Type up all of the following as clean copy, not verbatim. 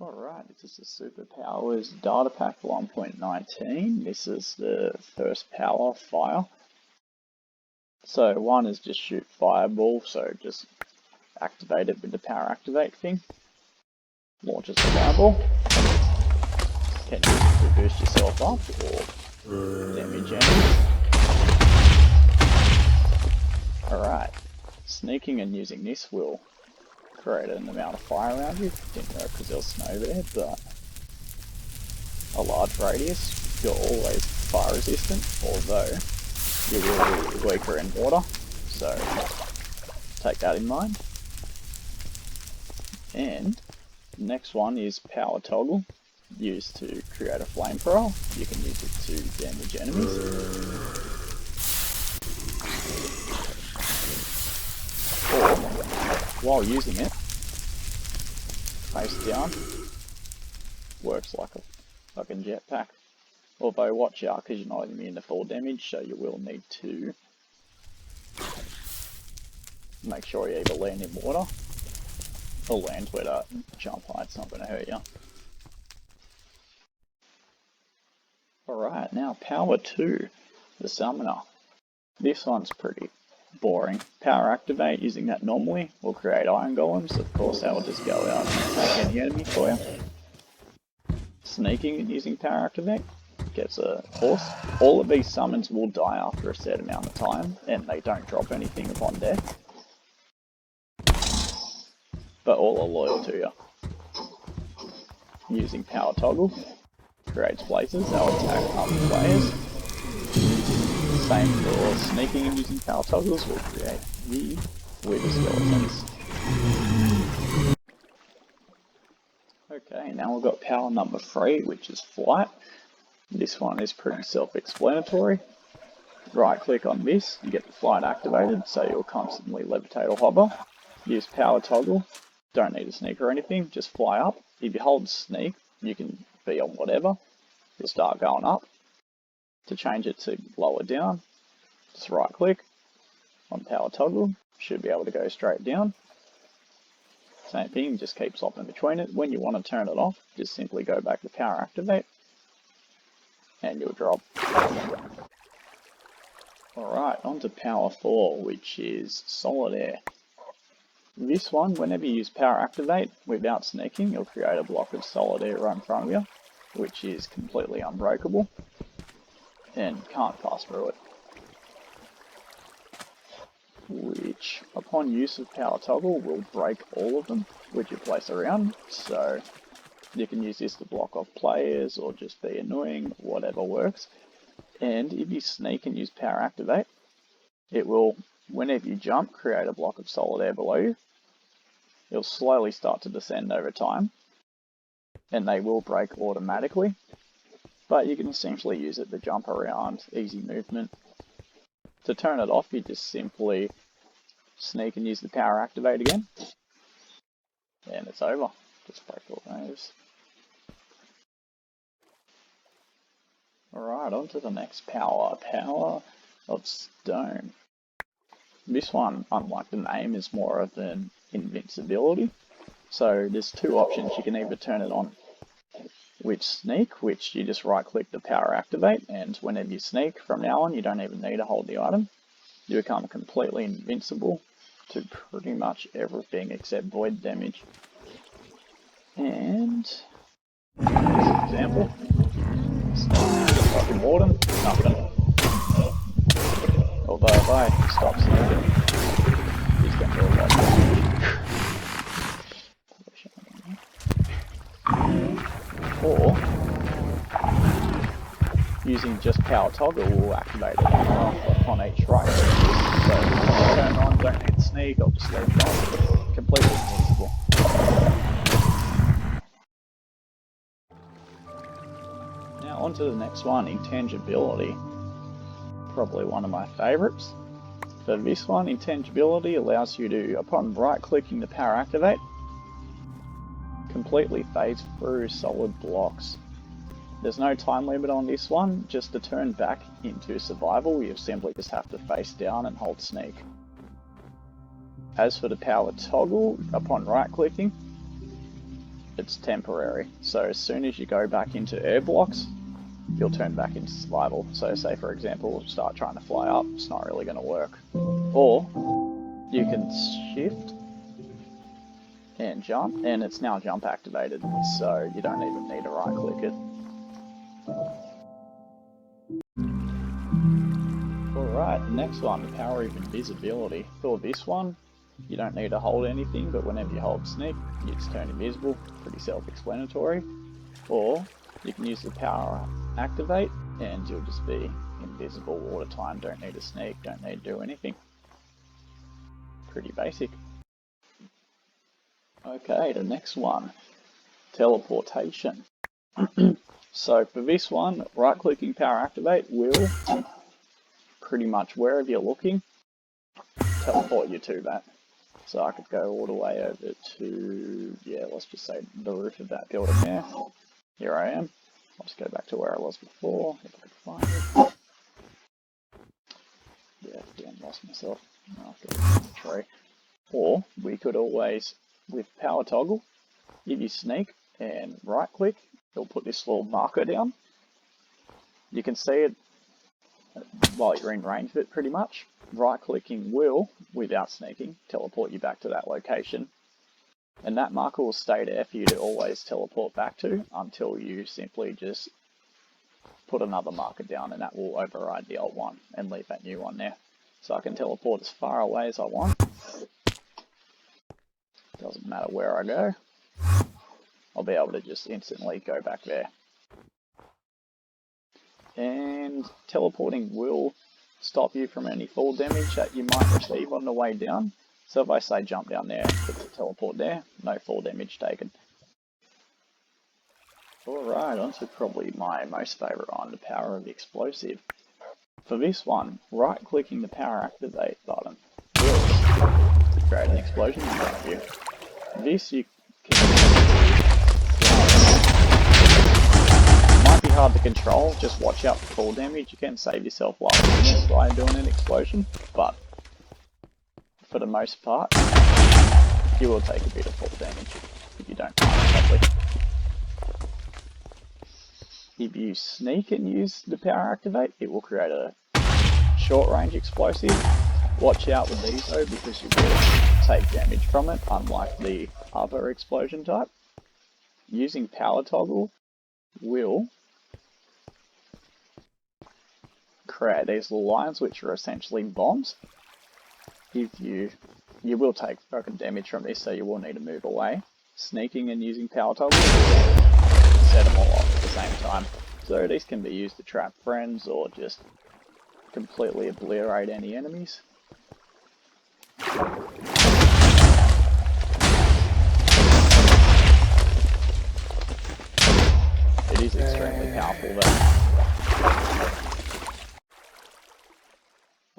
Alright, this is the Superpowers Datapack 1.19. This is the first power fire. So one is just shoot fireball, so just activate it with the power activate thing. Launches the fireball. Can you boost yourself up or damage enemies? Alright, sneaking and using this will create an amount of fire around you. Didn't work because there was snow there, but a large radius. You're always fire resistant, although you will be weaker in water, so take that in mind. And the next one is power toggle, used to create a flamethrower. You can use it to damage enemies. Or, while using it, face down, works like a fucking jetpack. Although watch out, because you're not immune to fall damage, so you will need to make sure you either land in water or land where that jump height's not going to hurt you. Alright, now power 2, the summoner. This one's pretty boring. Power activate, using that normally will create iron golems. Of course, that will just go out and take any enemy for you. Sneaking and using power activate gets a horse. All of these summons will die after a set amount of time, and they don't drop anything upon death. But all are loyal to you. Using power toggle creates places that will attack other players. Same for sneaking and using power toggles will create the wither skeletons. Okay, now we've got power number 3, which is flight. This one is pretty self-explanatory. Right click on this, you get the flight activated, so you'll constantly levitate or hover. Use power toggle, don't need to sneak or anything, just fly up. If you hold sneak, you can be on whatever, you'll start going up. To change it to lower down, just right click on power toggle, should be able to go straight down. Same thing, just keep swapping between it. When you want to turn it off, just simply go back to power activate and you'll drop. Alright, on to power 4, which is solid air. This one, whenever you use power activate without sneaking, you'll create a block of solid air right in front of you, which is completely unbreakable and can't pass through it. Which, upon use of power toggle, will break all of them which you place around, so you can use this to block off players or just be annoying, whatever works. And if you sneak and use power activate, it will, whenever you jump, create a block of solid air below you. It'll slowly start to descend over time, and they will break automatically. But you can essentially use it to jump around, easy movement. To turn it off, you just simply sneak and use the power activate again. And it's over. Just break all those. Alright, on to the next power. Power of stone. This one, unlike the name, is more of an invincibility. So there's two options. You can either turn it on with sneak, which you just right click the power activate, and whenever you sneak from now on you don't even need to hold the item. You become completely invincible to pretty much everything except void damage. And this example, fucking warden, nothing. Although if I stop sneaking, he's going to do a lot of damage. Or using just power toggle will activate it on each right. So if I turn on, don't need to sneak, I'll just leave it on. Completely invincible. Now on to the next one, Intangibility. Probably one of my favourites. For this one, Intangibility allows you to, upon right clicking the power activate, completely phase through solid blocks. There's no time limit on this one. Just to turn back into survival, you simply just have to face down and hold sneak. As for the power toggle, upon right clicking, it's temporary. So as soon as you go back into air blocks, you'll turn back into survival. So say for example, start trying to fly up, it's not really going to work. Or you can shift and jump, and it's now jump activated, so you don't even need to right click it. Alright, the next one, the power of invisibility. For this one, you don't need to hold anything, but whenever you hold sneak, you just turn invisible, pretty self-explanatory. Or you can use the power activate and you'll just be invisible all the time, don't need to sneak, don't need to do anything. Pretty basic. Okay, the next one, teleportation. So for this one, right clicking power activate will pretty much wherever you're looking, teleport you to that. So I could go all the way over to, yeah, let's just say the roof of that building there. Here I am. I'll just go back to where I was before, if I can find it. Yeah, again, lost myself. I'll get in the tree. Or we could always, with power toggle, if you sneak and right click, it'll put this little marker down. You can see it while you're in range of it pretty much. Right clicking will, without sneaking, teleport you back to that location. And that marker will stay there for you to always teleport back to until you simply just put another marker down, and that will override the old one and leave that new one there. So I can teleport as far away as I want. Doesn't matter where I go. I'll be able to just instantly go back there. And teleporting will stop you from any fall damage that you might receive on the way down. So if I say jump down there, put the teleport there, no fall damage taken. Alright, on to probably my most favourite one, the power of explosive. For this one, right clicking the power activate button will create an explosion in front of you. This you can might be hard to control, just watch out for fall damage. You can save yourself last minute by doing an explosion, but for the most part, you will take a bit of fall damage if you don't time it properly. If you sneak and use the power activate, it will create a short range explosive. Watch out with these though, because you will take damage from it, unlike the other explosion type. Using power toggle will create these little lines which are essentially bombs. If you will take broken damage from this, so you will need to move away. Sneaking and using power toggle will set them all off at the same time. So these can be used to trap friends or just completely obliterate any enemies. It is extremely powerful though.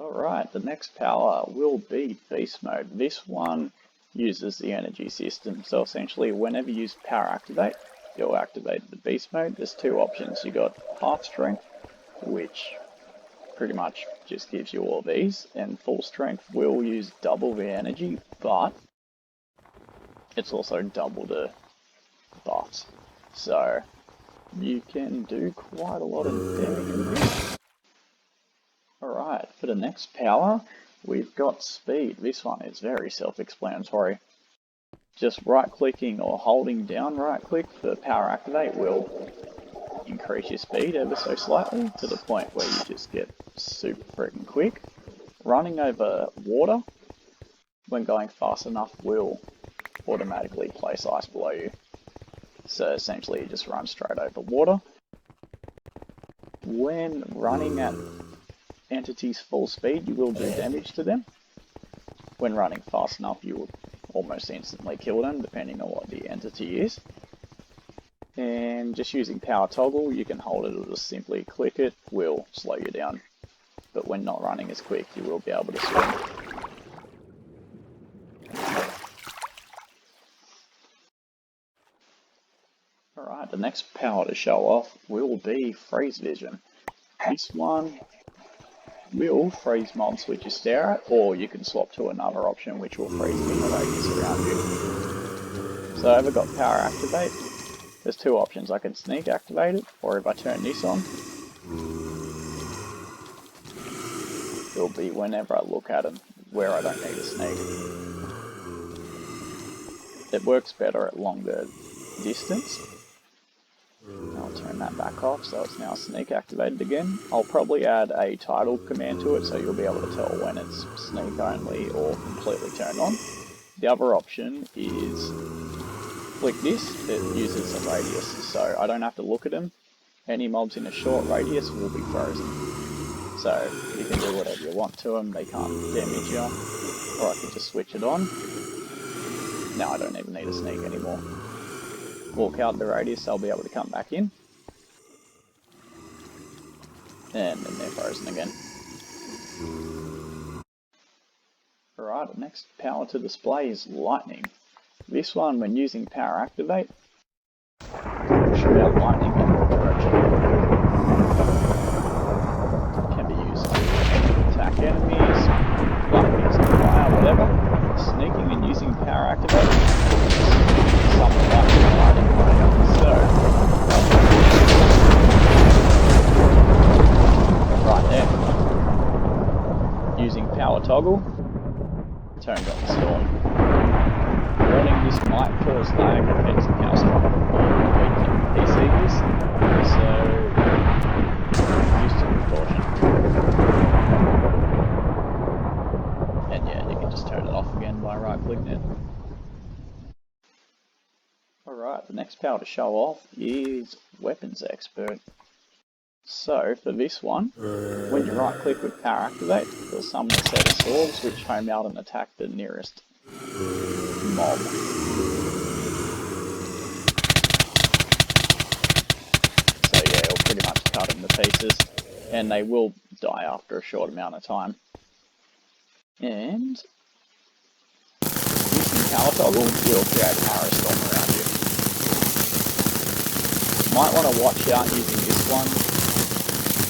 Alright, the next power will be Beast Mode. This one uses the energy system, so essentially whenever you use power activate, you'll activate the Beast Mode. There's two options. You got half strength, which pretty much just gives you all these, and full strength will use double the energy, but it's also double the buffs. So you can do quite a lot of damage. Alright, for the next power, we've got speed. This one is very self-explanatory. Just right-clicking or holding down right-click for power activate will increase your speed ever so slightly to the point where you just get super freaking quick. Running over water, when going fast enough, will automatically place ice below you. So essentially you just run straight over water. When running at entities full speed, you will do damage to them. When running fast enough, you will almost instantly kill them, depending on what the entity is. And just using power toggle, you can hold it or just simply click it, will slow you down. But when not running as quick, you will be able to swim. Alright, the next power to show off will be Freeze Vision. This one will freeze mobs which you stare at, or you can swap to another option which will freeze any radius around you. So if I've got power activate, there's two options. I can sneak activate it, or if I turn this on, it'll be whenever I look at them, where I don't need to sneak. It works better at longer distance. I'll turn that back off, so it's now sneak activated again. I'll probably add a title command to it, so you'll be able to tell when it's sneak only or completely turned on. The other option is click this, it uses a radius, so I don't have to look at them. Any mobs in a short radius will be frozen. So you can do whatever you want to them, they can't damage you. Or I can just switch it on. Now I don't even need to sneak anymore. Walk out the radius, they'll be able to come back in. And then they're frozen again. Alright, the next power to display is lightning. This one, when using power activate, shoot out lightning in all directions. Can be used to attack enemies, light against the fire, whatever. Sneaking and using power activate, something like lightning. So, right there. Using power toggle, turns on the storm. Warning, this might cause lag, depends on how strong the PC is, so use it with caution. And yeah, you can just turn it off again by right clicking it. Alright, the next power to show off is Weapons Expert. So for this one, when you right click with power activate, you'll summon a set of swords which home out and attack the nearest mob. So yeah, it'll pretty much cut them to pieces, and they will die after a short amount of time. And using power toggle will create an arrow storm around you. Might want to watch out using this one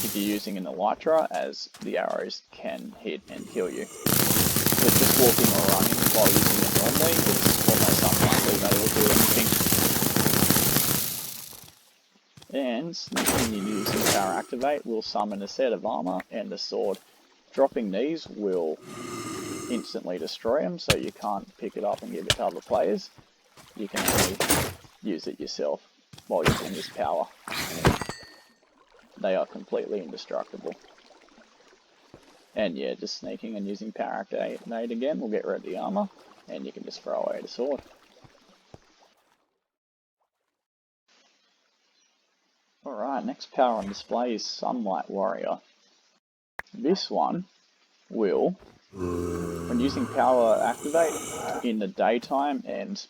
if you're using an elytra, as the arrows can hit and kill you. With just walking or running while using it normally, it's almost unlikely that it will do anything. And sneaking and using power activate will summon a set of armor and a sword. Dropping these will instantly destroy them, so you can't pick it up and give it to other players. You can only use it yourself while using this power. They are completely indestructible. And yeah, just sneaking and using power activate again will get rid of the armor, and you can just throw away the sword. Alright, next power on display is Sunlight Warrior. This one will, when using power activate in the daytime and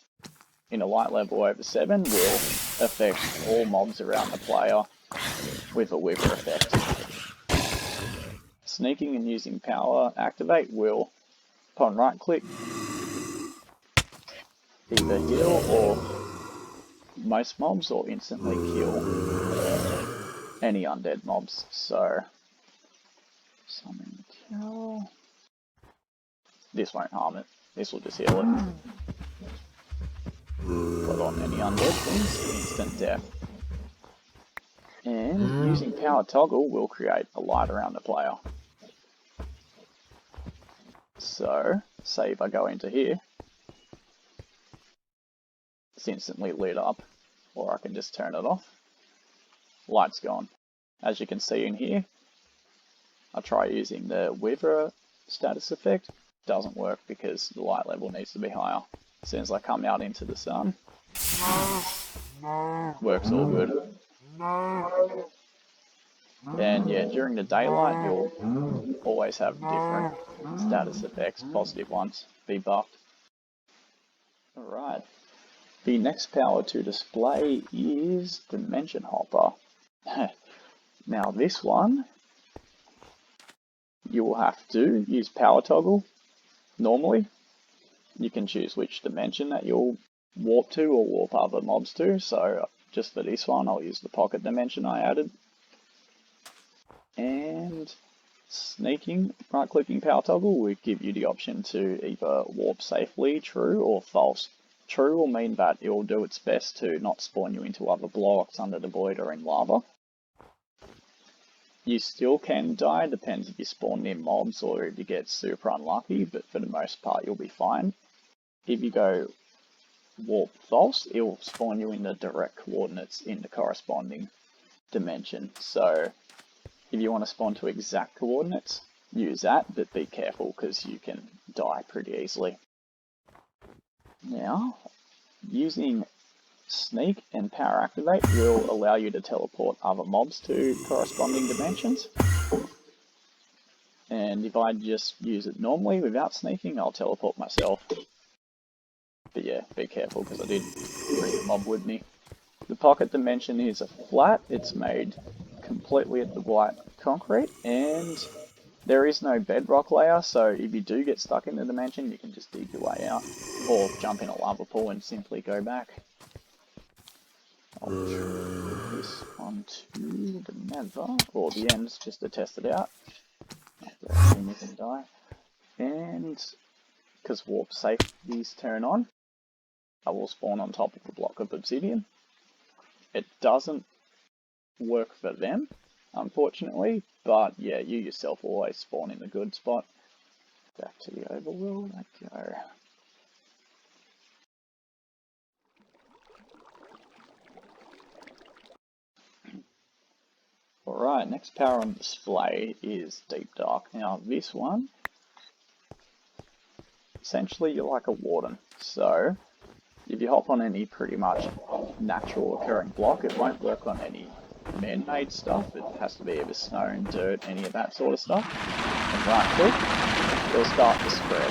in a light level over 7, will affect all mobs around the player with a wither effect. Sneaking and using power activate will, upon right click, either heal or most mobs, or instantly kill any undead mobs. So, summon the tower. This won't harm it. This will just heal it. Put on any undead things, instant death. And using power toggle will create a light around the player. So, say if I go into here, it's instantly lit up, or I can just turn it off. Light's gone. As you can see in here, I try using the Wither status effect. Doesn't work because the light level needs to be higher. As soon as I come out into the sun, works all good. And yeah, during the daylight, you'll always have different status effects, positive ones, be buffed. Alright, the next power to display is Dimension Hopper. Now this one, you will have to use power toggle normally. You can choose which dimension that you'll warp to or warp other mobs to. So just for this one, I'll use the pocket dimension I added. And sneaking, right-clicking power toggle will give you the option to either warp safely, true, or false. True will mean that it will do its best to not spawn you into other blocks, under the void, or in lava. You still can die, depends if you spawn near mobs or if you get super unlucky, but for the most part you'll be fine. If you go warp false, it will spawn you in the direct coordinates in the corresponding dimension. So if you want to spawn to exact coordinates, use that, but be careful because you can die pretty easily. Now, using Sneak and Power Activate will allow you to teleport other mobs to corresponding dimensions. And if I just use it normally without sneaking, I'll teleport myself. But yeah, be careful because I did bring the mob with me. The pocket dimension is a flat. It's made completely of the white concrete, and there is no bedrock layer, so if you do get stuck in the dimension, you can just dig your way out, or jump in a lava pool and simply go back. I'll try this onto the nether, or the ends, just to test it out. You can die. And because warp safeties turn on, I will spawn on top of a block of obsidian. It doesn't work for them, unfortunately, but yeah, you yourself always spawn in a good spot. Back to the overworld I go. Alright, next power on display is Deep Dark. Now this one, essentially you're like a warden, so if you hop on any pretty much natural occurring block, it won't work on any man-made stuff. It has to be either stone, dirt, any of that sort of stuff. And right click, it'll start to spread.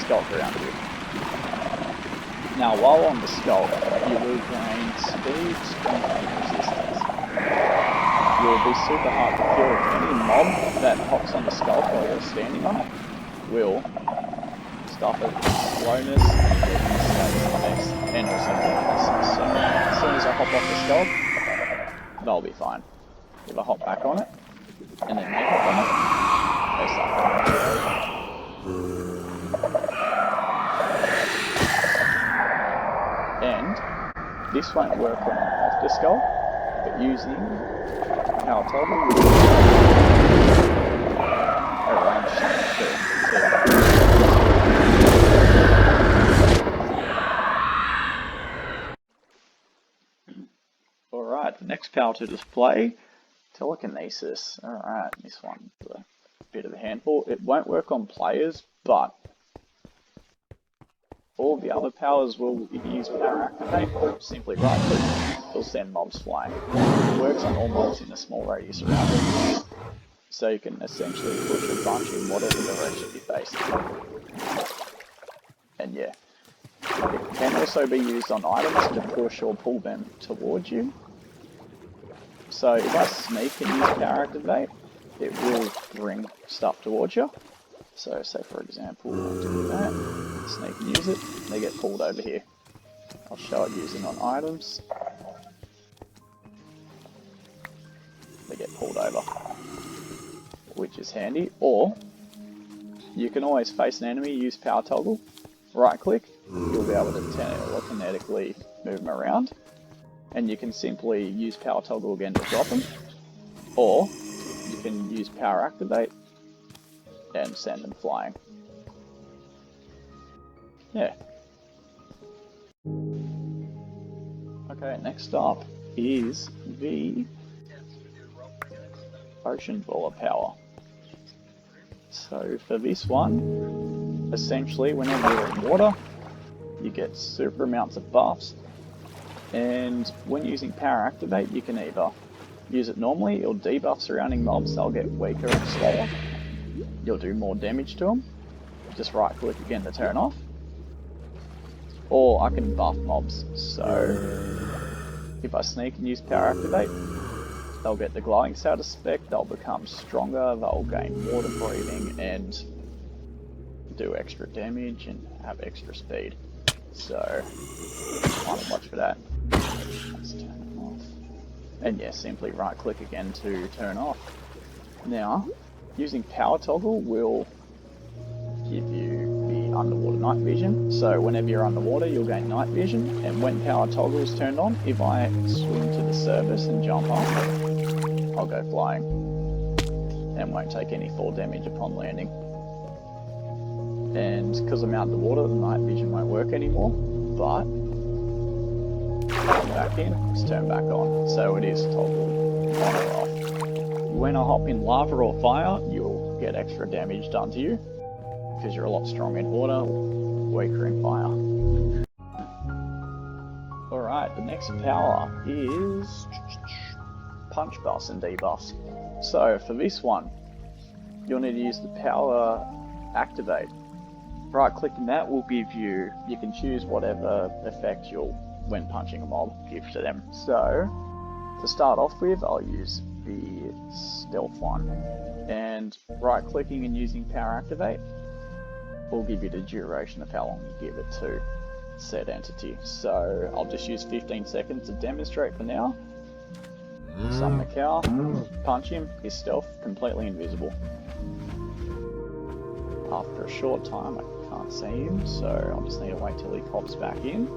Sculpt around you. Now while on the sculpt, you will gain speed, strength, and resistance. You'll be super hard to kill. Any mob that hops on the sculpt while you're standing on it will stuff it with slowness, and also blindness. So as soon as I hop off the sculpt, they'll be fine. If I hop back on it, and then they hop on it, they start. And this won't work when I'm off the skull, but using power toggle will arrange something to Alright, next power to display, Telekinesis. Alright, this one's a bit of a handful. It won't work on players, but all the other powers will, if you use Power Activate, simply right click, it'll send mobs flying. It works on all mobs in a small radius around it, so you can essentially push a bunch in whatever direction you face. And yeah, it can also be used on items to push or pull them towards you. So if I sneak and use Power Activate, it will bring stuff towards you. So say for example, I'll do that, sneak and use it, and they get pulled over here. I'll show it using on items. They get pulled over, which is handy. Or you can always face an enemy, use power toggle, right click, you'll be able to telekinetically move them around. And you can simply use power toggle again to drop them. Or you can use Power Activate and send them flying. Yeah. Okay, next up is the Ocean Baller power. So for this one, essentially whenever you're in water, you get super amounts of buffs, and when using Power Activate you can either use it normally, it'll debuff surrounding mobs, they'll get weaker and slower. You'll do more damage to them, just right click again to turn off. Or I can buff mobs, so if I sneak and use Power Activate, they'll get the glowing status spec, they'll become stronger, they'll gain water breathing and do extra damage and have extra speed. So, I'll watch for that. Let's turn it off. And yeah, simply right click again to turn off. Now, using power toggle will give you the underwater night vision. So whenever you're underwater, you'll gain night vision. And when power toggle is turned on, if I swim to the surface and jump up, I'll go flying and won't take any fall damage upon landing. And because I'm out in the water, the night vision won't work anymore, but come back in, it's turned back on. So it is toggled on or off. When I hop in lava or fire, you'll get extra damage done to you because you're a lot stronger in water, weaker in fire. Alright, the next power is punch buffs and debuffs. So for this one, you'll need to use the power activate. Right clicking that will give you, you can choose whatever effect you'll, when punching a mob, give to them. So to start off with, I'll use the stealth one. And right clicking and using power activate will give you the duration of how long you give it to said entity. So I'll just use 15 seconds to demonstrate for now. Summon the cow, punch him, he's stealth, completely invisible. After a short time I can't see him, so I'll just need to wait till he pops back in.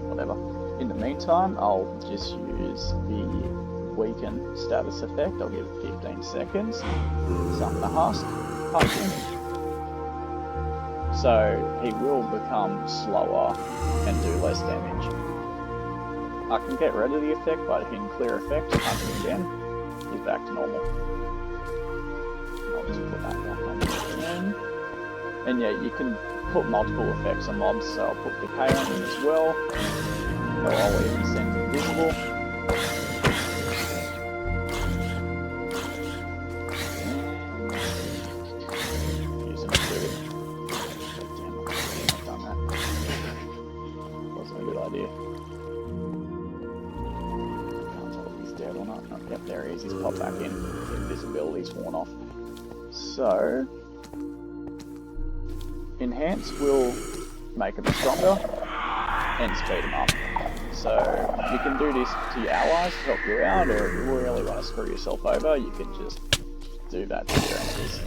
Whatever. In the meantime, I'll just use the weaken status effect. I'll give it 15 seconds. Summon the husk, punch him. So he will become slower and do less damage. I can get rid of the effect by hitting clear effect, punch him again, he's back to normal. I'll just put that back on again. And yeah, you can put multiple effects on mobs, so I'll put decay on them as well. Or I'll even send invisible. Use them too. Damn, I've done that. Wasn't a good idea. Can't tell if he's dead or not. Oh, yep, there he is. He's popped back in. Invisibility's worn off. So enhance will make them stronger and speed them up. So you can do this to your allies to help you out, or if you really want to screw yourself over, you can just do that to your enemies.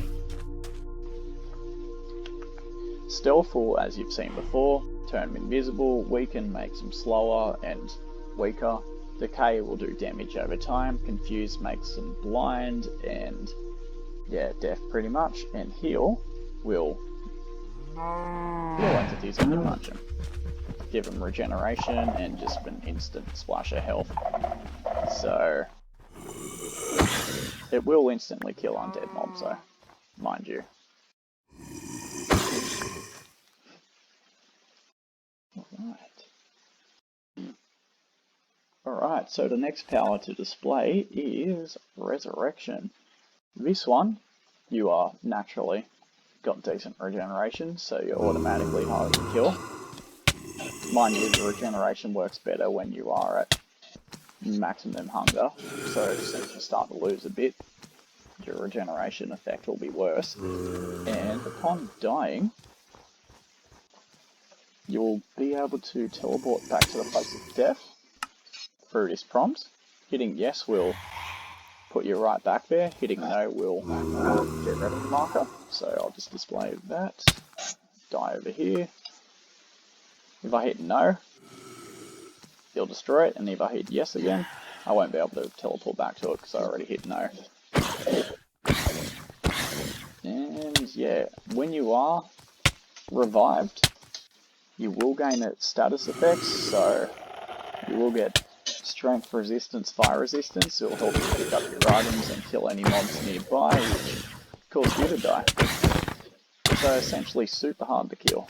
Stealth will, as you've seen before, turn them invisible, weaken makes them slower and weaker, decay will do damage over time, confuse makes them blind, and yeah, death pretty much, and heal will heal entities when you punch them. Give them regeneration and just an instant splash of health. So it will instantly kill undead mobs though, mind you. Alright, so the next power to display is Resurrection. This one, you are naturally got decent regeneration, so you're automatically harder to kill. Mind you, the regeneration works better when you are at maximum hunger, so as soon as you start to lose a bit, your regeneration effect will be worse. And upon dying, you'll be able to teleport back to the place of death through this prompt. Hitting yes will put you right back there, hitting no will get rid of the marker. So I'll just display that, die over here. If I hit no, he'll destroy it, and if I hit yes again, I won't be able to teleport back to it because I already hit no. And yeah, when you are revived, you will gain its status effects, so you will get strength resistance, fire resistance. It will help you pick up your items and kill any mobs nearby, which cause you to die. So essentially super hard to kill.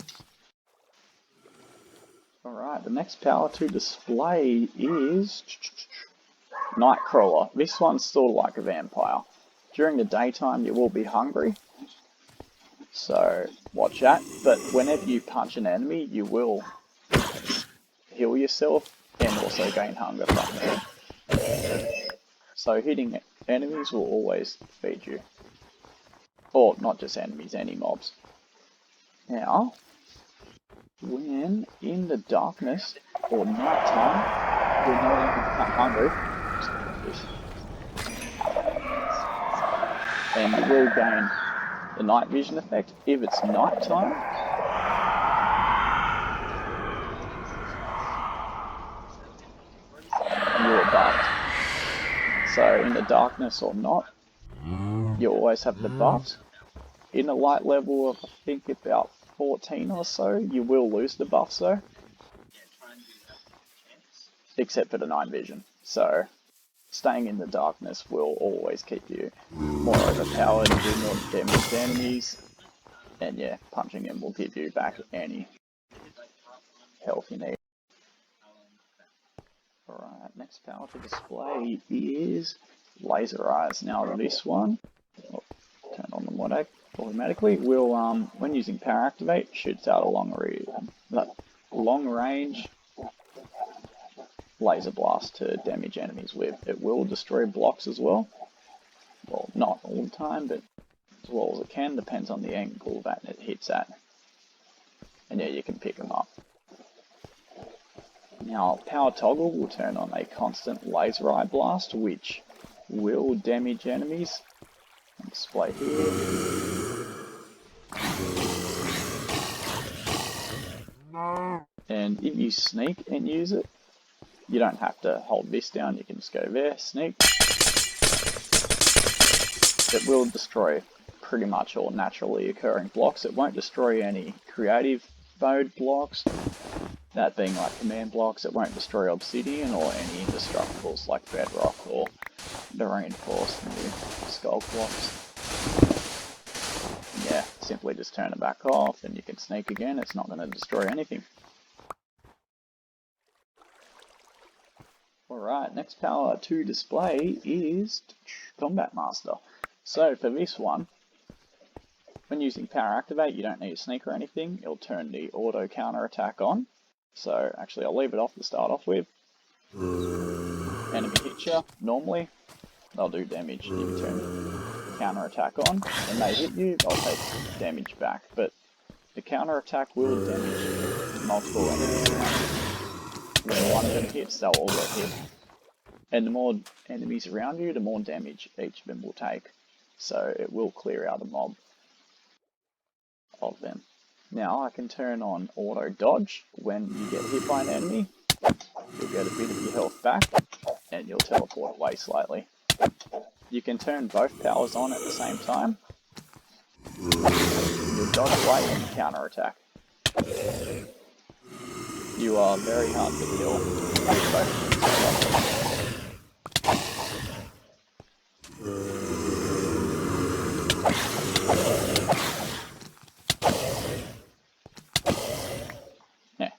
Alright, the next power to display is Nightcrawler. This one's sort of like a vampire. During the daytime you will be hungry, so watch that, but whenever you punch an enemy you will heal yourself and also gain hunger from them. So hitting enemies will always feed you. Or not just enemies, any mobs. Now, when in the darkness or night time, you'll no longer become hungry. And you will gain the night vision effect, if it's nighttime, you are buffed. So in the darkness or not, you always have the buffs. In a light level of I think about 14 or so, you will lose the buffs though. Except for the night vision. So staying in the darkness will always keep you more overpowered, do more damage to enemies, and yeah, punching them will give you back any health you need. Alright, next power to display is Laser Eyes. Now this one, I'll turn on the mod automatically, will, when using Power Activate, shoots out a long range laser blast to damage enemies with. It will destroy blocks as well. Well, not all the time, but as well as it can, depends on the angle that it hits at. And yeah, you can pick them up. Now, Power Toggle will turn on a constant laser eye blast, which will damage enemies. I'll display here. And if you sneak and use it, you don't have to hold this down, you can just go there, sneak. It will destroy pretty much all naturally occurring blocks. It won't destroy any creative mode blocks, that being like command blocks. It won't destroy obsidian or any indestructibles like bedrock or the reinforced new skull blocks. Yeah, simply just turn it back off and you can sneak again. It's not going to destroy anything. Alright, next power to display is Combat Master. So for this one, when using Power Activate, you don't need a sneak or anything. It'll turn the auto counter attack on. So actually I'll leave it off to start off with. Enemy hits you, normally, they'll do damage. If you turn the counter attack on, when they hit you, they'll take damage back. But the counter attack will damage multiple enemies around you. When one of them hits, they'll all get hit. And the more enemies around you, the more damage each of them will take. So it will clear out a mob of them. Now I can turn on auto dodge. When you get hit by an enemy, you'll get a bit of your health back and you'll teleport away slightly. You can turn both powers on at the same time. You'll dodge away and counter attack. You are very hard to kill with both. Yeah.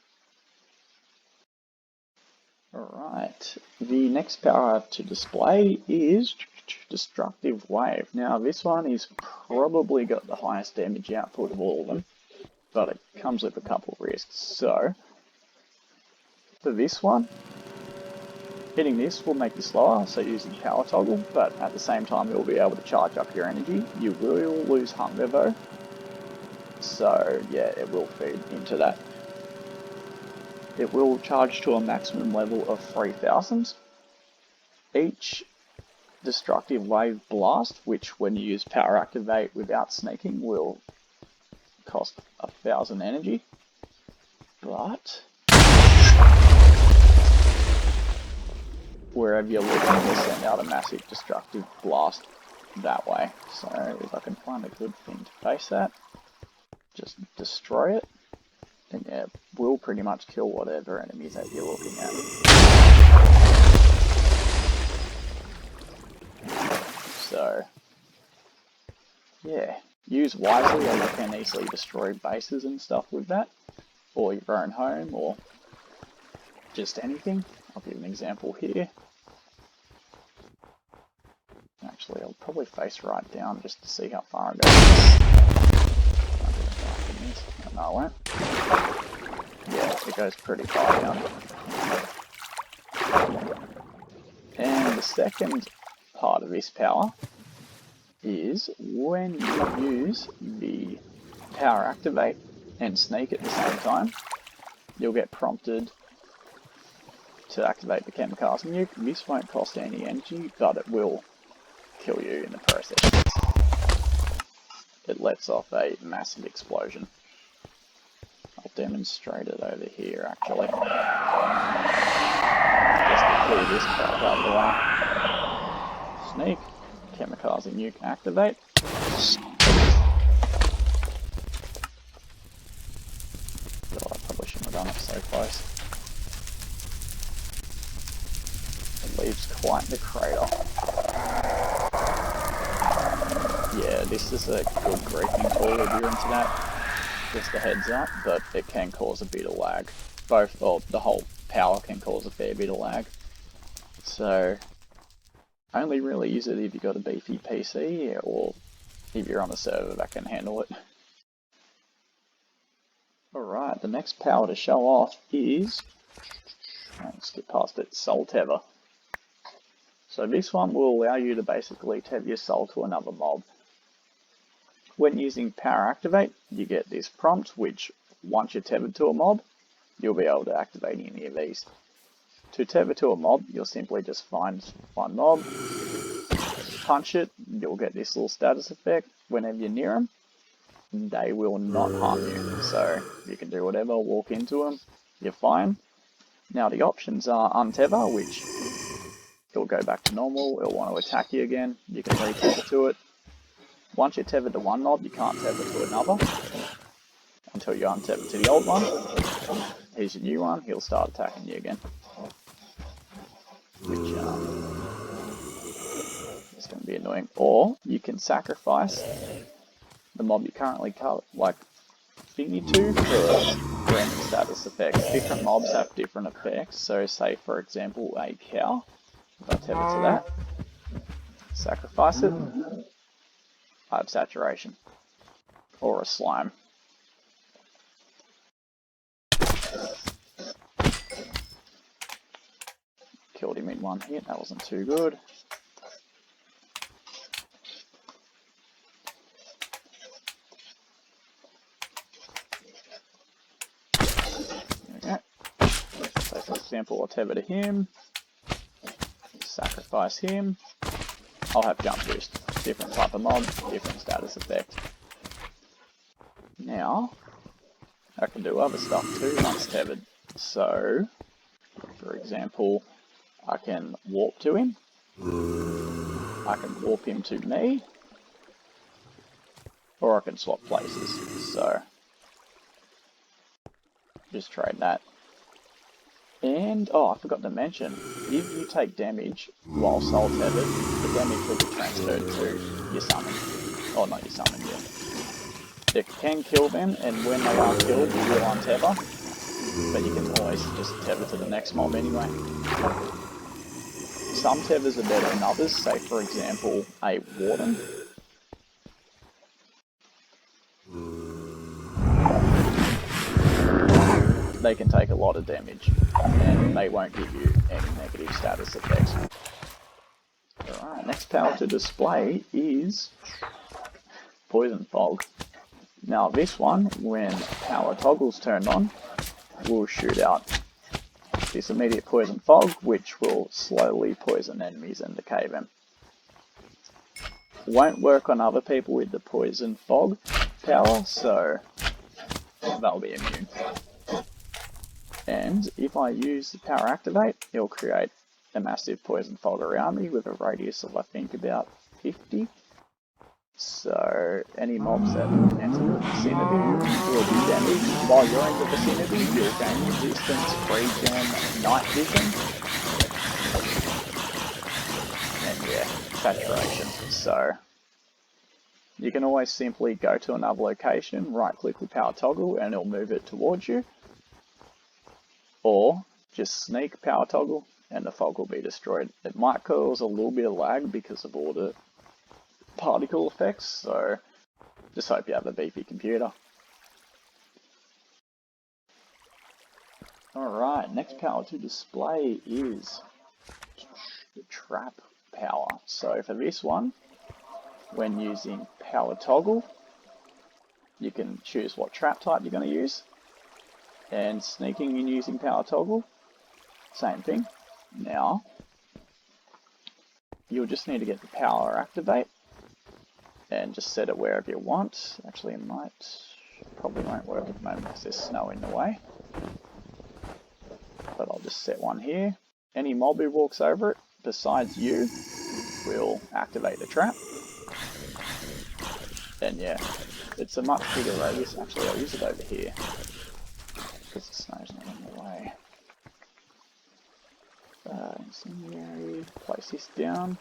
Alright, the next power to display is Destructive Wave. Now this one is probably got the highest damage output of all of them, but it comes with a couple of risks. So, for this one, hitting this will make you slower, so using Power Toggle, but at the same time you'll be able to charge up your energy. You will lose hunger though, so yeah, it will feed into that. It will charge to a maximum level of 3000. Each Destructive Wave Blast, which when you use Power Activate without sneaking will cost 1000 energy, but wherever you're looking, will send out a massive destructive blast that way. So if I can find a good thing to face that, just destroy it, and yeah, it will pretty much kill whatever enemies that you're looking at. So yeah, use wisely, or you can easily destroy bases and stuff with that, or your own home, or just anything. I'll give an example here. Actually, I'll probably face right down just to see how far it goes. No, I won't. Yeah, it goes pretty far down. And the second part of this power is when you use the Power Activate and Sneak at the same time, you'll get prompted to activate the Kamikaze Nuke. This won't cost any energy, but it will kill you in the process. it lets off a massive explosion. I'll demonstrate it over here actually. Just to clear this crap out of the way. Sneak, kamikaze nuke activate. God, I probably shouldn't have done it so close. It leaves quite the crater. Yeah, this is a good griefing tool if you're into that. Just a heads up, but it can cause a bit of lag. Both, or the whole power can cause a fair bit of lag. So, only really use it if you've got a beefy PC or if you're on a server that can handle it. Alright, the next power to show off is, let's skip past it, Soul Tether. So this one will allow you to basically tether your soul to another mob. When using Power Activate, you get this prompt, which once you're tethered to a mob, you'll be able to activate any of these. To tether to a mob, you'll simply just find one mob, punch it, you'll get this little status effect. Whenever you're near them, they will not harm you. So you can do whatever, walk into them, you're fine. Now the options are untether, which it'll go back to normal, it'll want to attack you again, you can re-tether to it. Once you're tethered to one mob, you can't tether to another until you're untethered to the old one. Here's your new one, he'll start attacking you again. Which is going to be annoying. Or you can sacrifice the mob you currently thingy to for random status effects. Different mobs have different effects. So say for example a cow, if I tether to that, sacrifice it, I have saturation. Or a slime. Killed him in one hit, that wasn't too good. There we go. So for example, I'll tether to him, sacrifice him, I'll have jump boost. Different type of mob, different status effect. Now, I can do other stuff too once tethered. So, for example, I can warp to him, I can warp him to me, or I can swap places. So, just trade that. And, oh, I forgot to mention, if you take damage while soul tethered, the damage will be transferred to your summon. Oh, not your summon, yeah. It can kill them, and when they are killed, you will untether, but you can always just tether to the next mob anyway. Some tethers are better than others, say for example, a warden. They can take a lot of damage, and they won't give you any negative status effects. Alright, next power to display is Poison Fog. Now this one, when power toggle's turned on, will shoot out this immediate Poison Fog, which will slowly poison enemies and decay them. Won't work on other people with the Poison Fog power, so they'll be immune. And if I use the Power Activate, it'll create a massive Poison Fog around me with a radius of I think about 50. So any mobs that enter the vicinity will do damage. While you're in the vicinity, you'll gain resistance, regen, night vision, and yeah, saturation. So you can always simply go to another location, right click with power toggle, and it'll move it towards you. Or just sneak power toggle and the fog will be destroyed. It might cause a little bit of lag because of all the particle effects, so just hope you have a beefy computer. Alright, next power to display is the trap power. So for this one, when using power toggle, you can choose what trap type you're going to use. And sneaking and using power toggle, same thing. Now, you'll just need to get the power activate. and just set it wherever you want. Actually, it probably won't work at the moment because there's snow in the way. But I'll just set one here. Any mob who walks over it, besides you, will activate the trap. And yeah, it's a much bigger radius. Actually, I'll use it over here because the snow's not in the way. Incendiary, place this down.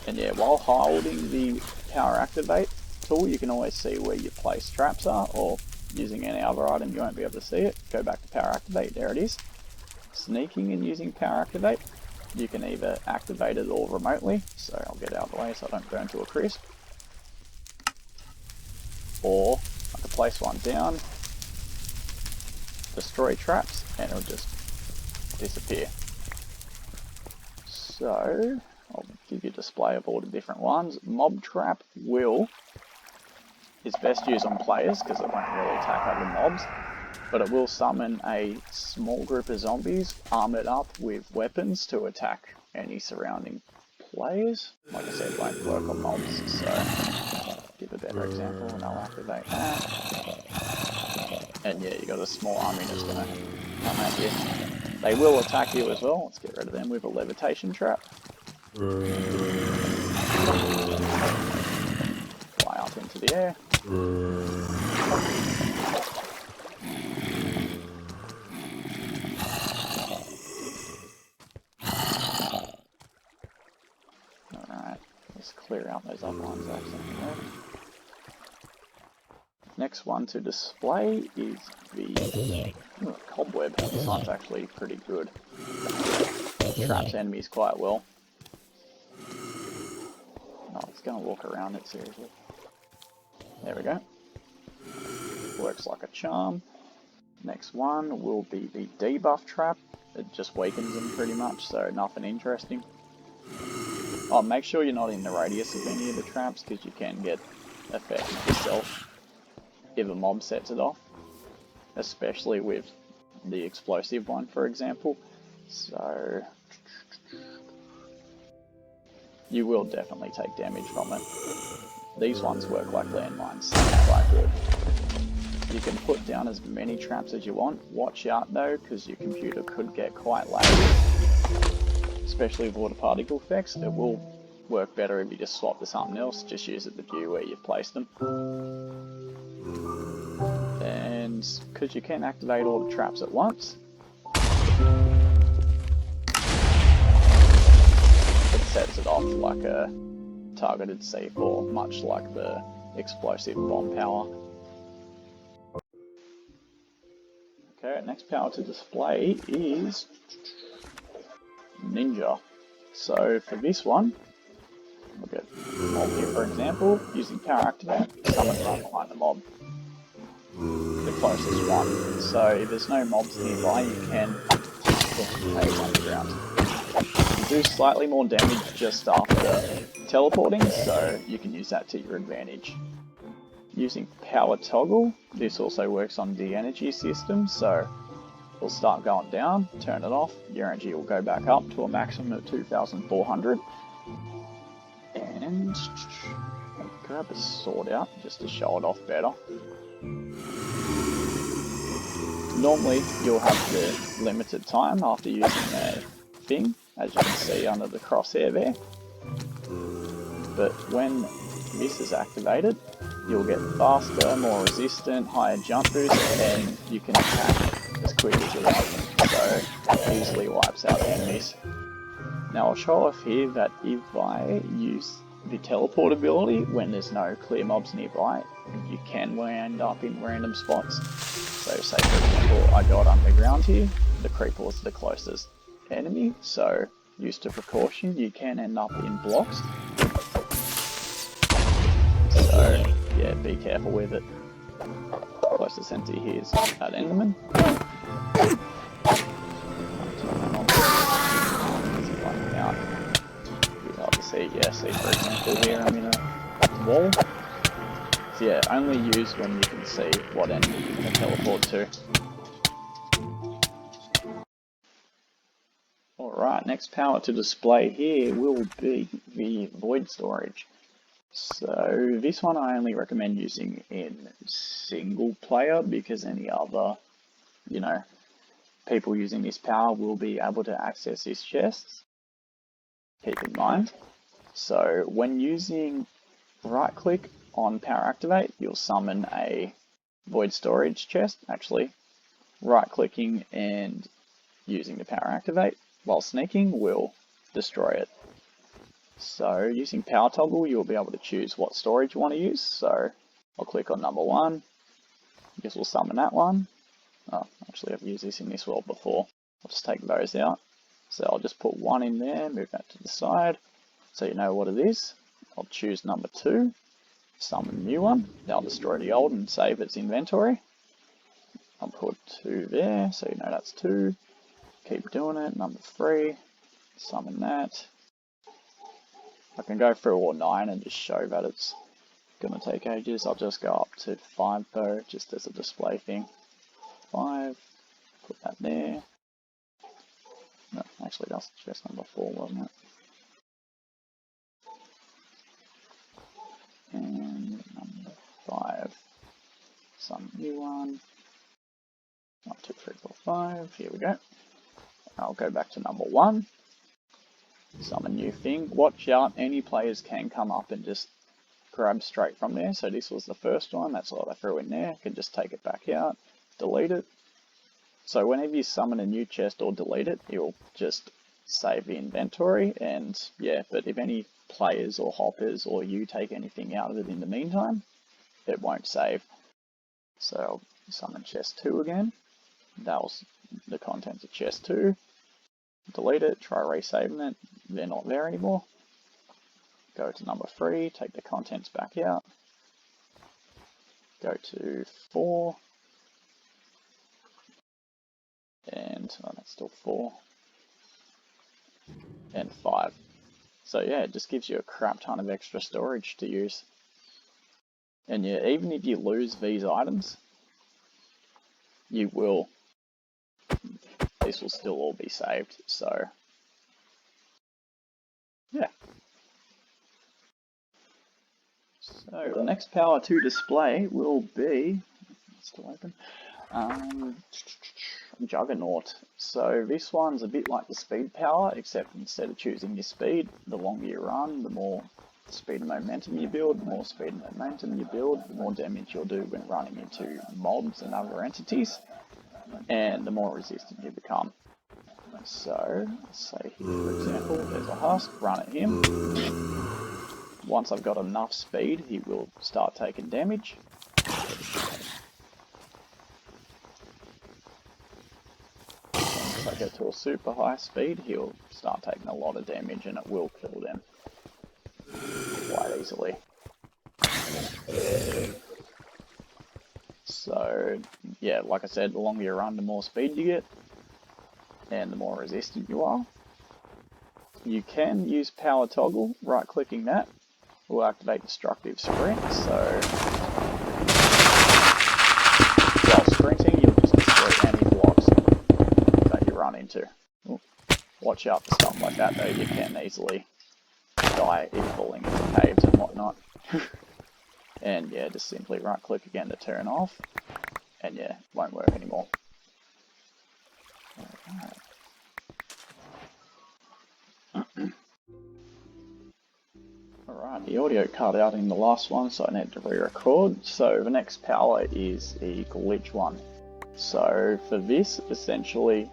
And yeah, while holding the power activate tool, you can always see where your place traps are, or using any other item you won't be able to see it. Go back to power activate, there it is. Sneaking and using power activate, you can either activate it all remotely, so I'll get out of the way so I don't burn to a crisp, or I can place one down, destroy traps, and it'll just disappear. So I'll give you a display of all the different ones. Mob trap is best used on players because it won't really attack other mobs, but it will summon a small group of zombies armored up with weapons to attack any surrounding players. Like I said, it won't work on mobs, so give a better example and I'll activate that. And yeah, you got a small army that's going to come at you. They will attack you as well. Let's get rid of them with a levitation trap. Fly up into the air. Alright, let's clear out those other ones accidentally. Next one to display is the cobweb. This one's actually pretty good. Traps enemies quite well. Oh, it's going to walk around it, seriously. There we go. Works like a charm. Next one will be the debuff trap. It just weakens them pretty much, so nothing interesting. Oh, make sure you're not in the radius of any of the traps because you can get affected yourself if a mob sets it off, especially with the explosive one, for example. So you will definitely take damage from it. These ones work like landmines, so they're quite good. You can put down as many traps as you want. Watch out though, because your computer could get quite laggy, especially with water particle effects. It will work better if you just swap to something else. Just use it to view where you've placed them. And because you can activate all the traps at once, it sets it off like a targeted C4, much like the explosive bomb power. Okay, next power to display is Ninja. So for this one, look at mob here for example, using power activate, summon right behind the mob. The closest one. So if there's no mobs nearby, you can put phase underground. You do slightly more damage just after teleporting, so you can use that to your advantage. Using power toggle, this also works on the energy system, so it'll start going down, turn it off, your energy will go back up to a maximum of 2,400. And I'll grab a sword out just to show it off better. Normally you'll have the limited time after using a thing, as you can see under the crosshair there. But when this is activated, you'll get faster, more resistant, higher jump boost, and you can attack as quick as you like, so it easily wipes out enemies. Now I'll show off here that if I use the teleport ability when there's no clear mobs nearby, you can end up in random spots. So say for example I got underground here, the creeper was the closest enemy, so used to precaution you can end up in blocks. So yeah, be careful with it. Closest entity here is that Enderman. Out. You hard to see, yeah, see for example here I'm in a wall. So yeah, only use when you can see what enemy you're going to teleport to. Alright. Alright, next power to display here will be the void storage. So this one I only recommend using in single player because any other, people using this power will be able to access these chests. Keep in mind. So when using right click on power activate, you'll summon a void storage chest. Actually, right clicking and using the power activate while sneaking will destroy it. So using power toggle, you'll be able to choose what storage you want to use. So I'll click on number 1. I guess we'll summon that one. Oh, actually I've used this in this world before. I'll just take those out. So I'll just put 1 in there, move that to the side, so you know what it is. I'll choose number 2, summon a new one. That'll destroy the old and save its inventory. I'll put 2 there, so you know that's 2. Keep doing it. Number 3, summon that. I can go through all 9 and just show that it's going to take ages. I'll just go up to 5 though, just as a display thing. 5, put that there. No, actually that's chest number 4, wasn't it? And number 5, some new one. 1, 2, 3, 4, 5. Here we go. I'll go back to number 1. Summon new thing. Watch out, any players can come up and just grab straight from there. So this was the first one. That's what I threw in there. Can just take it back out, delete it. So whenever you summon a new chest or delete it, you'll just save the inventory. And yeah, but if any players or hoppers or you take anything out of it in the meantime, it won't save. So I'll summon chest 2 again. That was the contents of chest 2. Delete it, try resaving it. They're not there anymore. Go to number 3, take the contents back out. Go to 4. And that's still 4. And 5. So yeah, it just gives you a crap ton of extra storage to use. And yeah, even if you lose these items, this will still all be saved. So yeah. So the next power to display will be, still open, Juggernaut. So this one's a bit like the speed power, except instead of choosing your speed, the longer you run, the more speed and momentum you build. The more speed and momentum you build, the more damage you'll do when running into mobs and other entities, and the more resistant you become. So, say here for example, there's a husk, run at him. Once I've got enough speed, he will start taking damage. Once I get to a super high speed, he'll start taking a lot of damage and it will kill them quite easily. So, yeah, like I said, the longer you run, the more speed you get, and the more resistant you are. You can use power toggle, right clicking that will activate destructive sprint, so while sprinting you'll just destroy any blocks that you run into. Ooh. Watch out for stuff like that though, you can easily die if falling into caves and whatnot. And yeah, just simply right click again to turn off, and yeah, it won't work anymore. Alright, the audio cut out in the last one, so I need to re-record. So the next power is the glitch one. So for this, essentially,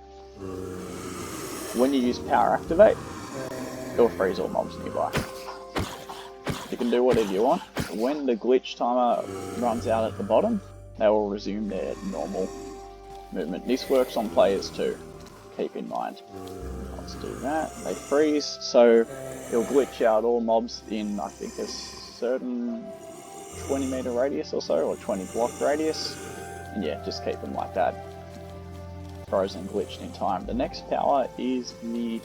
when you use power activate, it'll freeze all mobs nearby. You can do whatever you want. When the glitch timer runs out at the bottom, they will resume their normal movement. This works on players too, keep in mind. Let's do that. They freeze, so it'll glitch out all mobs in, I think, a certain 20 meter radius or so, or 20 block radius. And yeah, just keep them like that. Frozen, glitched in time. The next power is the,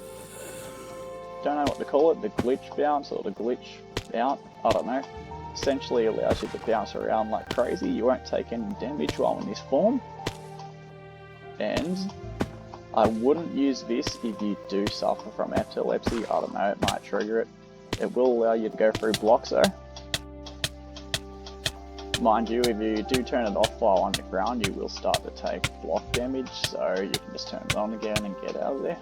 don't know what to call it, the glitch bounce or the glitch out, I don't know. Essentially allows you to bounce around like crazy. You won't take any damage while in this form. And I wouldn't use this if you do suffer from epilepsy. I don't know, it might trigger it. It will allow you to go through blocks though. Mind you, if you do turn it off while underground, you will start to take block damage, so you can just turn it on again and get out of there.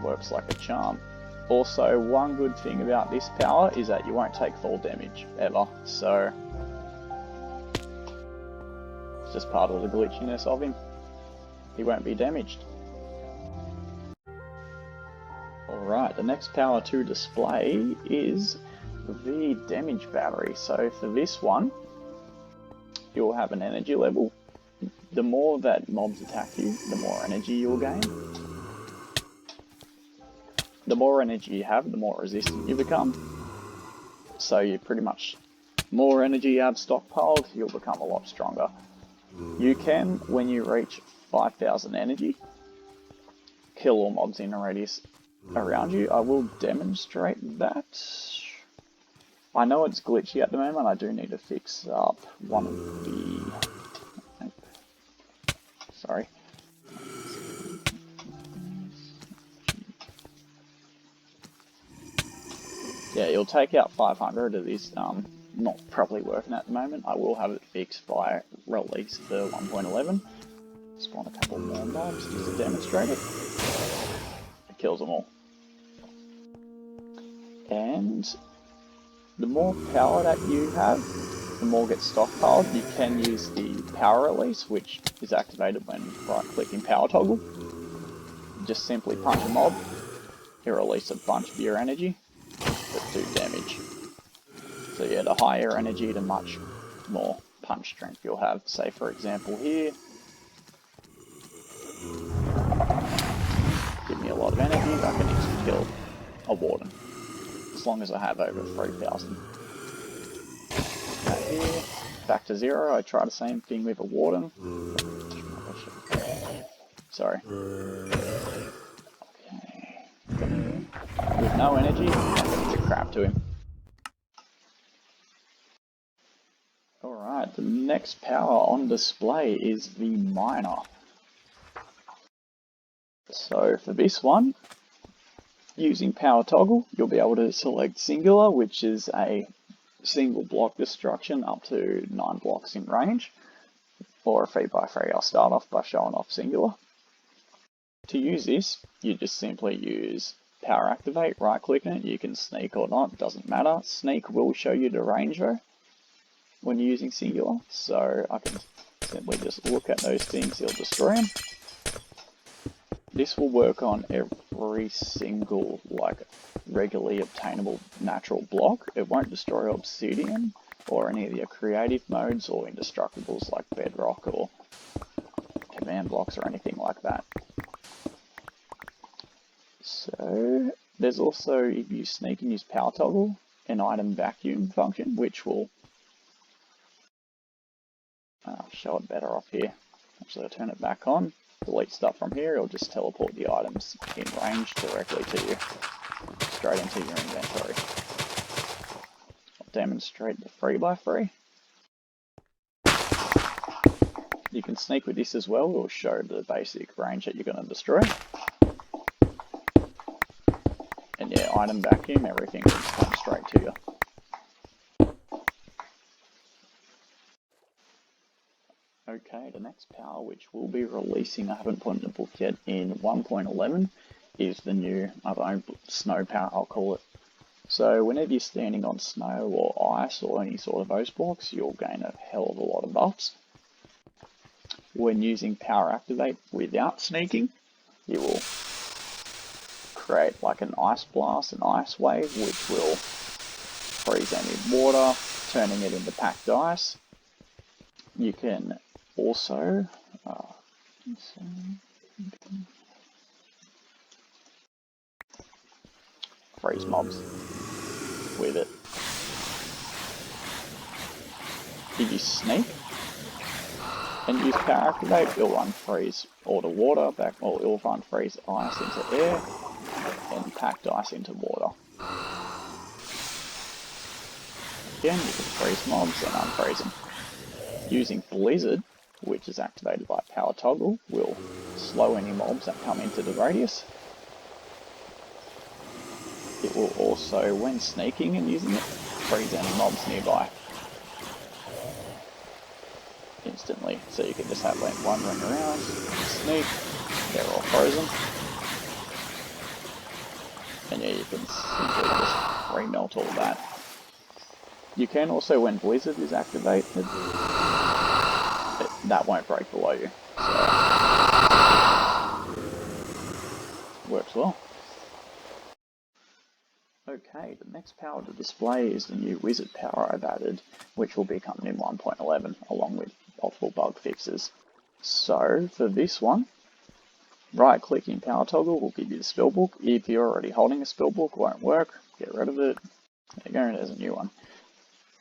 Works like a charm. Also, one good thing about this power is that you won't take fall damage, ever, so it's just part of the glitchiness of him. He won't be damaged. Alright, the next power to display is the damage battery. So for this one, you'll have an energy level. The more that mobs attack you, the more energy you'll gain. The more energy you have, the more resistant you become. So you pretty much, more energy you have stockpiled, you'll become a lot stronger. You can, when you reach 5,000 energy, kill all mobs in a radius around you. I will demonstrate that. I know it's glitchy at the moment. I do need to fix up one of the... Sorry. Yeah, you'll take out 500 of this. Not properly working at the moment. I will have it fixed by release for 1.11. Spawn a couple more mobs just to demonstrate it. It kills them all. And the more power that you have, the more gets stockpiled. You can use the power release, which is activated when right-clicking power toggle. Just simply punch a mob, you release a bunch of your energy that do damage. So yeah, the higher energy, the much more punch strength you'll have. Say for example here, give me a lot of energy, I can easily kill a warden. As long as I have over 3,000. Here, back to 0, I try the same thing with a warden. Sorry. Okay. With no energy, I'm going to do crap to him. Alright, the next power on display is the miner. So for this one, using power toggle, you'll be able to select singular, which is a single block destruction up to 9 blocks in range, or a 3x3. I'll start off by showing off singular. To use this, you just simply use power activate, right click it, you can sneak or not, doesn't matter. Sneak will show you the range though when you're using singular, so I can simply just look at those things, he'll destroy them. This will work on every single regularly obtainable natural block. It won't destroy obsidian or any of your creative modes or indestructibles like bedrock or command blocks or anything like that. So there's also, if you sneak and use power toggle, an item vacuum function, which will show it better off here. Actually, I'll turn it back on. Delete stuff from here, it'll just teleport the items in range directly to you, straight into your inventory. I'll demonstrate the 3x3. You can sneak with this as well, it'll show the basic range that you're going to destroy. And yeah, item vacuum, everything will just come straight to you. Okay, the next power which we'll be releasing, I haven't put in the book yet, in 1.11 is the new snow power, I'll call it. So whenever you're standing on snow or ice or any sort of ice blocks, you'll gain a hell of a lot of buffs. When using power activate without sneaking, you will create like an ice blast, an ice wave, which will freeze them in water, turning it into packed ice. You can also freeze mobs with it. If you sneak and use power activate, it'll run freeze all the water back, or it'll run freeze ice into air and packed ice into water. Again, you can freeze mobs and unfreeze them. Using blizzard, which is activated by power toggle, will slow any mobs that come into the radius. It will also, when sneaking and using it, freeze any mobs nearby instantly. So you can just have them wandering around, sneak, they're all frozen. And yeah, you can simply just remelt all that. You can also, when Blizzard is activated, that won't break below you. So, works well. Okay, the next power to display is the new wizard power I've added, which will be coming in 1.11, along with multiple bug fixes. So, for this one, right-clicking power toggle will give you the spellbook. If you're already holding a spellbook, it won't work. Get rid of it. There you go, there's a new one.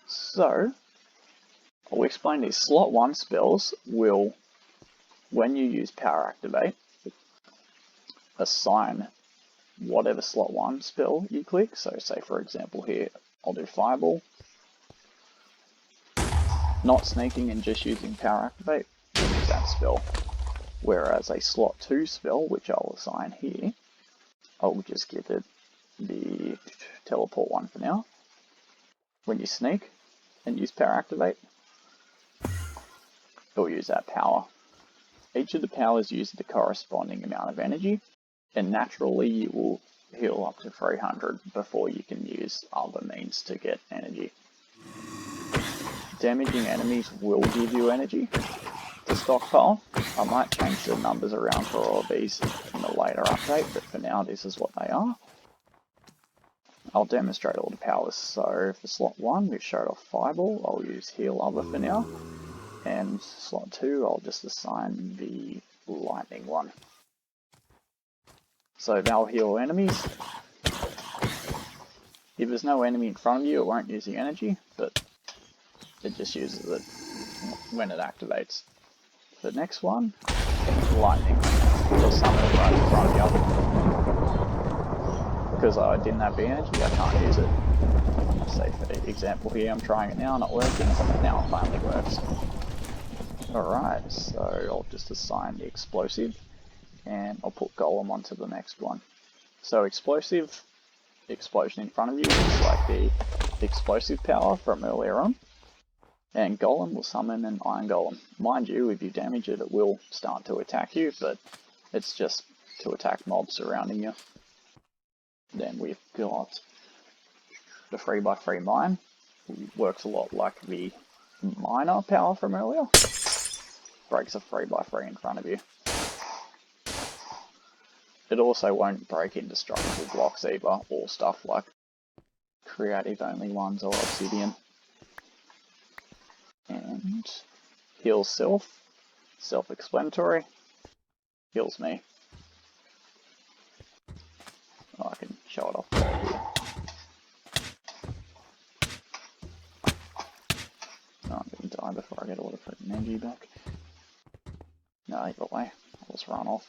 So, I'll explain these. Slot 1 spells will, when you use power activate, assign whatever slot 1 spell you click. So say for example here, I'll do Fireball. Not sneaking and just using power activate, will use that spell. Whereas a slot 2 spell, which I'll assign here, I'll just give it the teleport one for now. When you sneak and use power activate, it'll use that power. Each of the powers uses the corresponding amount of energy, and naturally you will heal up to 300 before you can use other means to get energy. Damaging enemies will give you energy to stockpile. I might change the numbers around for all of these in a later update, but for now this is what they are. I'll demonstrate all the powers. So for slot 1 we've showed off Fireball, I'll use Heal Other for now. And slot 2 I'll just assign the Lightning one. So they'll heal enemies. If there's no enemy in front of you, it won't use the energy, but it just uses it when it activates. The next one, Lightning. It'll summon it right in front of you. Because I didn't have the energy, I can't use it. Say for example here, I'm trying it now, not working. Now it finally works. Alright, so I'll just assign the Explosive. And I'll put Golem onto the next one. So Explosive, explosion in front of you is like the explosive power from earlier on. And Golem will summon an Iron Golem. Mind you, if you damage it, it will start to attack you, but it's just to attack mobs surrounding you. Then we've got the 3x3 Mine. It works a lot like the Miner power from earlier. Breaks a 3x3 in front of you. It also won't break indestructible blocks either, or stuff like creative only ones or obsidian. And heals self, self-explanatory, heals me. Oh, I can show it off here. Oh, I'm going to die before I get all the freaking energy back. No, either way, I'll just run off.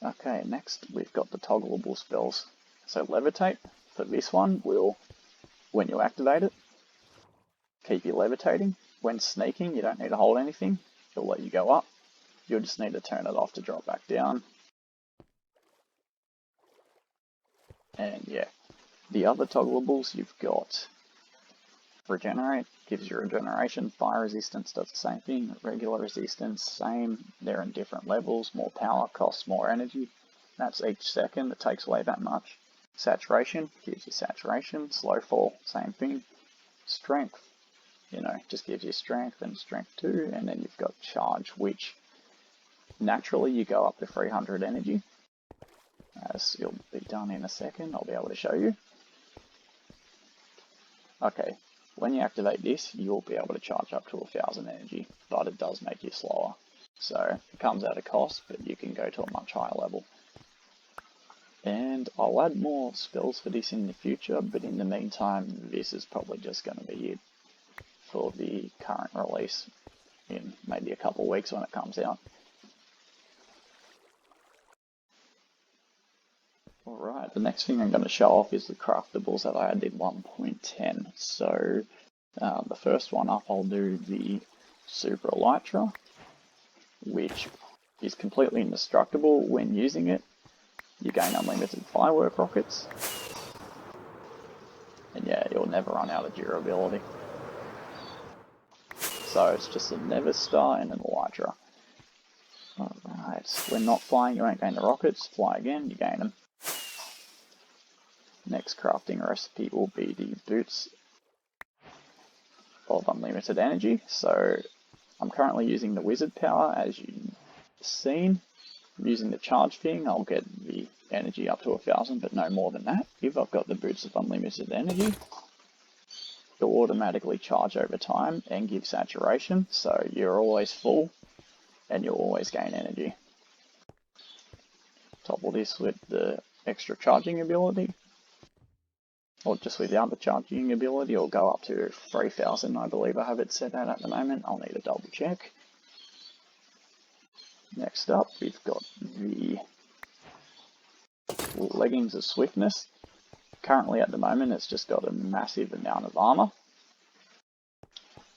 Okay, next we've got the toggleable spells. So Levitate, for this one, will, when you activate it, keep you levitating. When sneaking, you don't need to hold anything. It'll let you go up. You'll just need to turn it off to drop back down. And yeah, the other toggleables you've got Regenerate, gives you regeneration. Fire resistance does the same thing. Regular resistance, same. They're in different levels. More power costs more energy. That's each second. It takes away that much. Saturation, gives you saturation. Slow fall, same thing. Strength, just gives you strength and strength 2. And then you've got charge, which naturally you go up to 300 energy. As you'll be done in a second, I'll be able to show you. Okay, when you activate this, you'll be able to charge up to 1000 energy, but it does make you slower. So it comes at a cost, but you can go to a much higher level. And I'll add more spells for this in the future, but in the meantime, this is probably just going to be it for the current release in maybe a couple of weeks when it comes out. Alright, the next thing I'm going to show off is the craftables that I added in 1.10. So the first one up, I'll do the Super Elytra. which is completely indestructible when using it. You gain unlimited firework rockets. And yeah, you'll never run out of durability. So it's just a Never Star and an Elytra. Alright, when not flying you won't gain the rockets, fly again, you gain them. Next crafting recipe will be the boots of unlimited energy. So I'm currently using the wizard power, as you've seen. Using the charge thing, I'll get the energy up to 1000, but no more than that. If I've got the boots of unlimited energy, it'll automatically charge over time and give saturation, so you're always full and you'll always gain energy. Topple this with the extra charging ability, or just without the charging ability, it'll go up to 3000, I believe I have it set at the moment. I'll need to double check. Next up, we've got the leggings of swiftness. Currently at the moment it's just got a massive amount of armor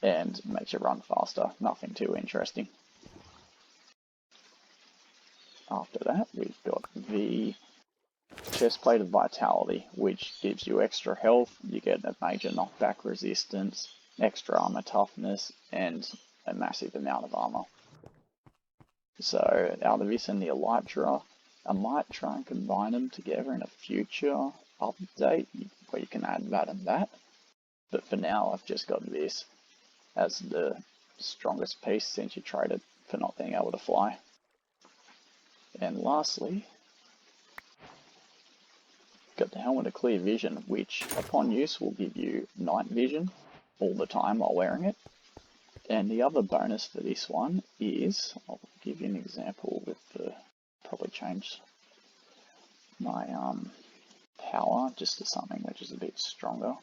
and makes you run faster, nothing too interesting. After that we've got the chestplate of vitality, which gives you extra health, you get a major knockback resistance, extra armor toughness, and a massive amount of armor. So out of this and the Elytra, I might try and combine them together in a future update where you can add that and that. But for now I've just got this as the strongest piece since you traded for not being able to fly. And lastly, got the helmet of clear vision, which upon use will give you night vision all the time while wearing it. And the other bonus for this one is, I'll give you an example with the, probably change my power just to something which is a bit stronger.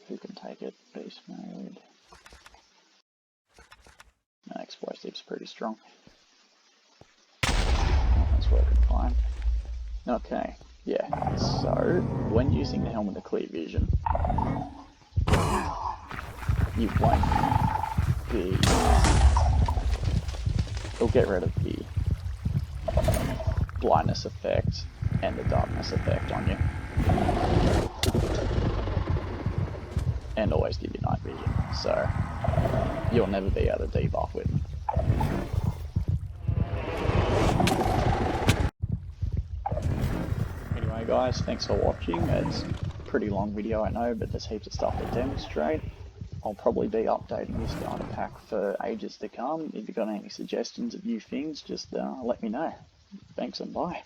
Who can take it? Beast mode. No, explosive's pretty strong. That's working fine. Okay, yeah, so when using the helmet of clear vision, you won't be... It'll get rid of the blindness effect and the darkness effect on you. And always give you night vision, so you'll never be able to debuff with them. Anyway guys, thanks for watching. It's a pretty long video I know, but there's heaps of stuff to demonstrate. I'll probably be updating this data pack for ages to come. If you've got any suggestions of new things, just let me know. Thanks and bye.